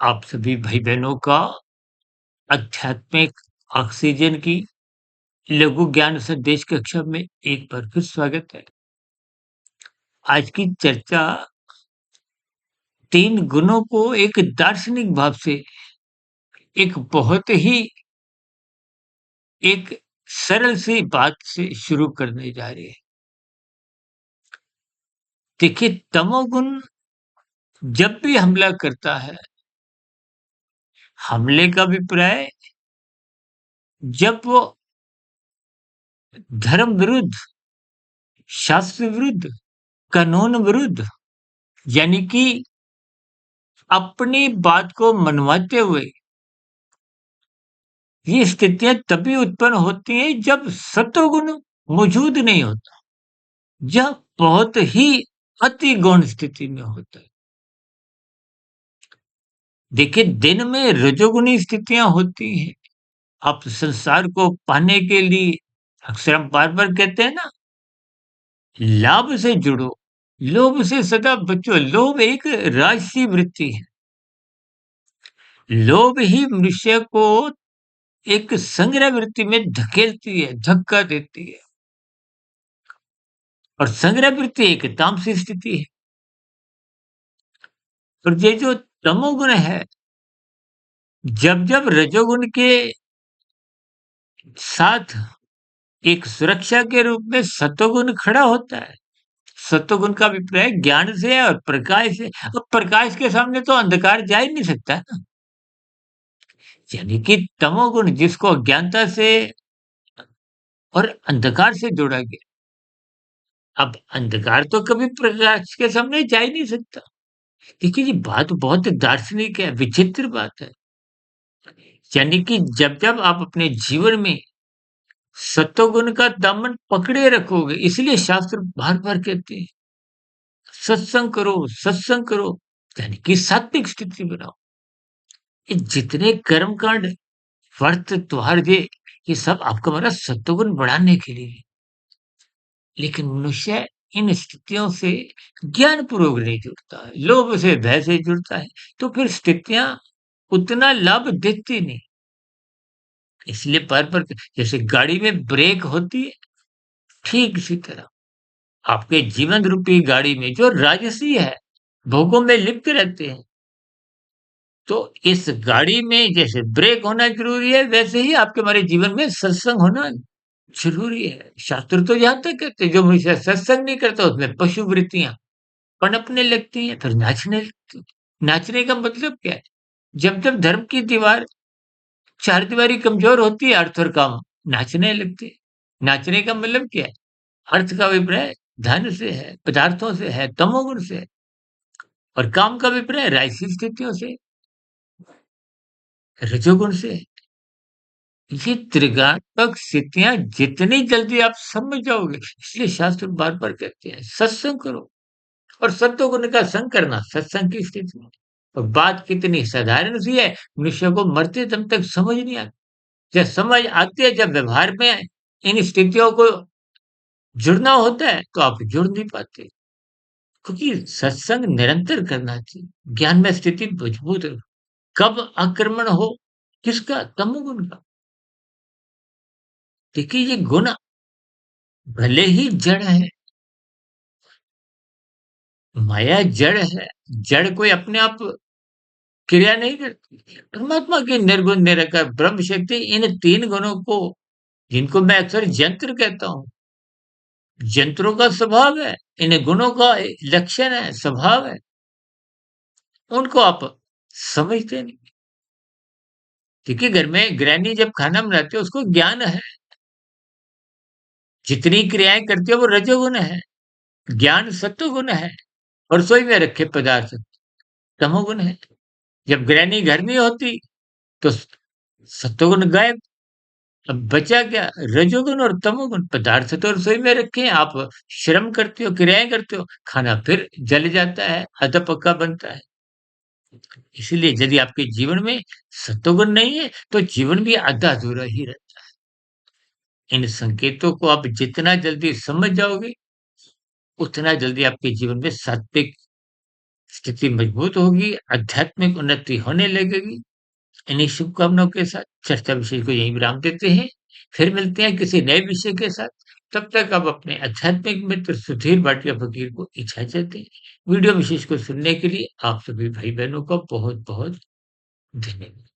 आप सभी भाई-बहनों का आध्यात्मिक ऑक्सीजन की लघु ज्ञान संदेश कक्षा में एक बार फिर स्वागत है। आज की चर्चा 3 गुणों को एक दार्शनिक भाव से एक बहुत ही एक सरल सी बात से शुरू करने जा रहे हैं। देखिए, तमोगुण जब भी हमला करता है, हमले का अभिप्राय जब वो धर्म विरुद्ध, शास्त्र विरुद्ध, कानून विरुद्ध यानी कि अपनी बात को मनवाते हुए ये स्थितियाँ तभी उत्पन्न होती हैं जब सत्वगुण मौजूद नहीं होता। यह बहुत ही अति गौण स्थिति में होता है। देखिए, दिन में रजोगुणी स्थितियाँ होती हैं। आप संसार को पाने के लिए अक्सर हम बार-बार कहते हैं ना, लाभ से जुड़ो, लोभ से सदा बचो। लोभ एक राजसी वृत्ति है। लोभ ही मनुष्य को एक संग्रह वृत्ति में धकेलती है, धक्का देती है। और संग्रह वृत्ति एक तामसी स्थिति है। और ये जो तमोगुण है, जब रजोगुण के साथ एक सुरक्षा के रूप में सत्वगुण खड़ा होता है। सत्वगुण का अभिप्राय ज्ञान से है और प्रकाश से। अब प्रकाश के सामने तो अंधकार जा ही नहीं सकता है ना। यानी कि तमोगुण जिसको अज्ञानता से और अंधकार से जोड़ा गया। अब अंधकार तो कभी प्रकाश के सामने जा ही नहीं सकता। देखिए, ये बात बहुत दार्शनिक है, विचित्र बात है। यानी कि जब आप अपने जीवन में सत्वगुण का दामन पकड़े रखोगे, इसलिए शास्त्र बार-बार कहते हैं, सत्संग करो, यानी कि सात्विक स्थिति बनाओ। ये जितने कर्मकांड, व्रत, त्योहार ये सब आपका हमारा सत्वगुण बढ़ाने के लिए है। लेकिन मनुष्य इन स्थितियों से ज्ञानपूर्वक नहीं जुड़ता है, लोभ से, भय से जुड़ता है, तो फिर स्थितियाँ उतना लाभ देती नहीं। इसलिए बार-बार जैसे गाड़ी में ब्रेक होती है, ठीक इसी तरह आपके जीवन रूपी गाड़ी में जो राजसी है, भोगों में लिप्त रहते हैं, तो इस गाड़ी में जैसे ब्रेक होना ज़रूरी है, वैसे ही आपके हमारे जीवन में सत्संग होना ज़रूरी है। शास्त्र तो यहाँ तक कहते हैं, जो मनुष्य सत्संग नहीं करता, उसमें पशु वृत्तियाँ पनपने लगती हैं, फिर नाचने लगती हैं। नाचने का मतलब क्या है? जब धर्म की दीवार, चारदीवारी कमज़ोर होती है, अर्थ और काम नाचने लगते हैं। नाचने का मतलब क्या है? अर्थ का अभिप्राय धन से है, पदार्थों से है, तमोगुण से है। और काम का अभिप्राय राजसी स्थितियों से, रजोगुण से है। ये त्रिगात्मक स्थितियाँ जितनी जल्दी आप समझ जाओगे, इसलिए शास्त्र बार-बार कहते हैं, सत्संग करो। और सत्वगुण का संग करना सत्संग की स्थिति में। और बात कितनी साधारण सी है, मनुष्य को मरते दम तक समझ नहीं आती। जब समझ आती है, जब व्यवहार में इन स्थितियों को जुड़ना होता है, तो आप जुड़ नहीं पाते। क्योंकि सत्संग निरंतर करना चाहिए। ज्ञान में स्थिति मजबूत रहे। कब आक्रमण हो? किसका? तमोगुण का। देखिए, ये गुण भले ही जड़ है, माया जड़ है, जड़ कोई अपने आप क्रिया नहीं करती। परमात्मा की निर्गुण निराकार ब्रह्म शक्ति इन 3 गुणों को, जिनको मैं अक्सर यंत्र कहता हूँ, यंत्रों का स्वभाव है, इन गुणों का लक्षण है, स्वभाव है, उनको आप समझते नहीं। देखिए, घर में गृहिणी जब खाना बनाती है, उसको ज्ञान है, जितनी क्रियाएँ करती है वो रजोगुण है, ज्ञान सत्वगुण है। और रसोई में रखे पदार्थ तमोगुण है। जब गृहिणी घर नहीं होती, तो सत्वगुण गायब। अब बचा क्या? रजोगुण और तमोगुण। पदार्थ तो रसोई में रखे हैं, आप श्रम करते हो, क्रियाएँ करते हो, खाना फिर जल जाता है, अधपका बनता है। इसीलिए यदि आपके जीवन में सत्वगुण नहीं है, तो जीवन भी आधा-अधूरा ही रहता है। इन संकेतों को आप जितना जल्दी समझ जाओगे, उतना जल्दी आपके जीवन में सात्विक स्थिति मजबूत होगी, आध्यात्मिक उन्नति होने लगेगी। इन्हीं शुभकामनाओं के साथ चर्चा विषय को यहीं विराम देते हैं। फिर मिलते हैं किसी नए विषय के साथ। तब तक आप अपने आध्यात्मिक मित्र सुधीर भाटिया फकीर को इजाज़त दें। वीडियो विशेष को सुनने के लिए आप सभी भाई-बहनों का बहुत-बहुत धन्यवाद।